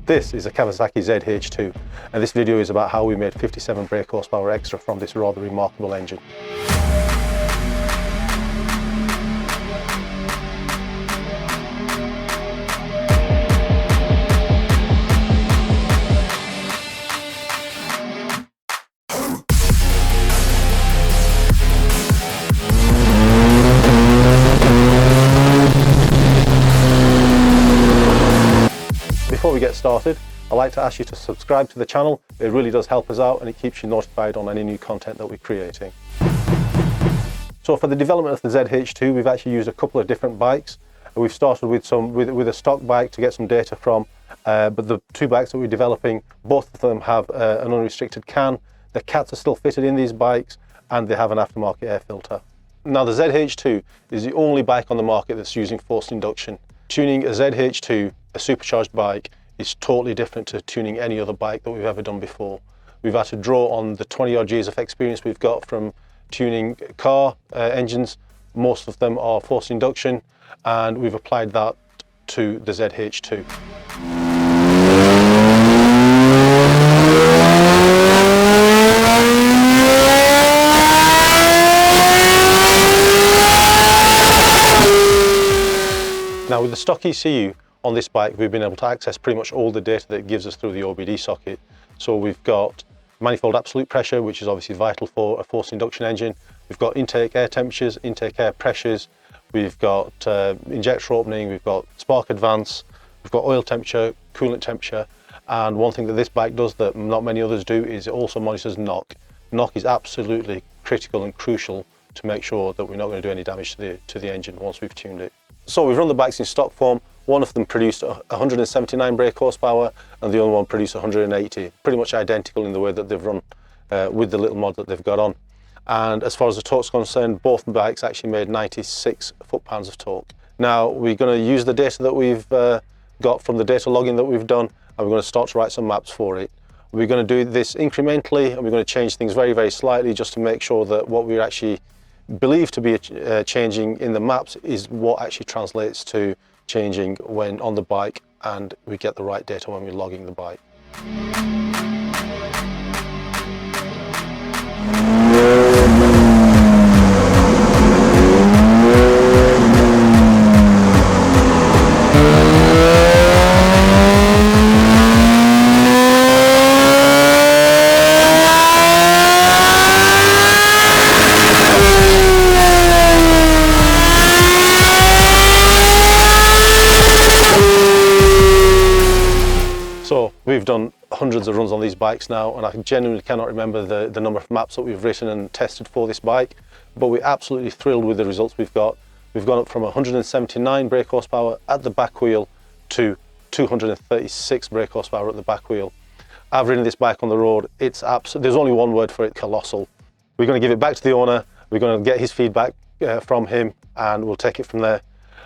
This is a Kawasaki Z H2, and this video is about how we made 57 brake horsepower extra from this rather remarkable engine. Before we get started, I'd like to ask you to subscribe to the channel. It really does help us out and it keeps you notified on any new content that we're creating. So for the development of the Z H2, we've actually used a couple of different bikes. We've started with a stock bike to get some data from, but the two bikes that we're developing, both of them have an unrestricted can. The cats are still fitted in these bikes and they have an aftermarket air filter. Now the Z H2 is the only bike on the market that's using forced induction. Tuning a Z H2, a supercharged bike, is totally different to tuning any other bike that we've ever done before. We've had to draw on the 20 odd years of experience we've got from tuning car engines. Most of them are forced induction, and we've applied that to the Z H2. Now with the stock ECU on this bike, we've been able to access pretty much all the data that it gives us through the OBD socket. So we've got manifold absolute pressure, which is obviously vital for a forced induction engine. We've got intake air temperatures, intake air pressures. We've got injector opening, we've got spark advance, we've got oil temperature, coolant temperature. And one thing that this bike does that not many others do is it also monitors knock. Knock is absolutely critical and crucial to make sure that we're not going to do any damage to the engine once we've tuned it. So we've run the bikes in stock form. One of them produced 179 brake horsepower and the other one produced 180. Pretty much identical in the way that they've run with the little mod that they've got on. And as far as the torque's concerned, both bikes actually made 96 foot-pounds of torque. Now we're going to use the data that we've got from the data logging that we've done, and we're going to start to write some maps for it. We're going to do this incrementally, and we're going to change things very, very slightly just to make sure that what we're actually believed to be changing in the maps is what actually translates to changing when on the bike, and we get the right data when we're logging the bike. So we've done hundreds of runs on these bikes now, and I genuinely cannot remember the number of maps that we've written and tested for this bike, but we're absolutely thrilled with the results we've got. We've gone up from 179 brake horsepower at the back wheel to 236 brake horsepower at the back wheel. I've ridden this bike on the road. There's only one word for it: colossal. We're going to give it back to the owner. We're going to get his feedback from him, and we'll take it from there.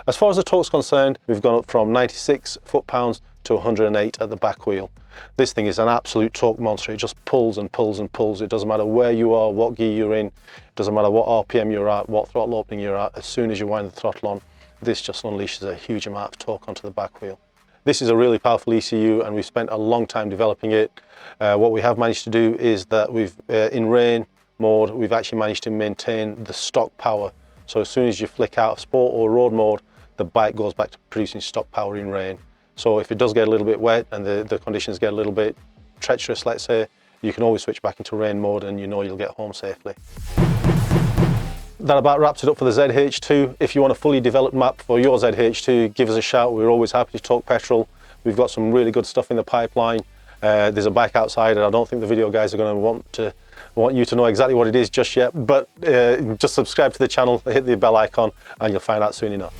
As far as the torque's concerned, we've gone up from 96 foot-pounds to 108 at the back wheel. This thing is an absolute torque monster. It just pulls and pulls and pulls. It doesn't matter where you are, what gear you're in, it doesn't matter what RPM you're at, what throttle opening you're at. As soon as you wind the throttle on, this just unleashes a huge amount of torque onto the back wheel. This is a really powerful ECU, and we've spent a long time developing it. What we have managed to do is that we've, in rain mode, we've actually managed to maintain the stock power. So as soon as you flick out of sport or road mode, the bike goes back to producing stock power in rain. So if it does get a little bit wet and the conditions get a little bit treacherous, let's say, you can always switch back into rain mode and you know you'll get home safely. That about wraps it up for the Z H2. If you want a fully developed map for your Z H2, give us a shout. We're always happy to talk petrol. We've got some really good stuff in the pipeline. There's a bike outside, and I don't think the video guys are going to want you to know exactly what it is just yet, but just subscribe to the channel, hit the bell icon, and you'll find out soon enough.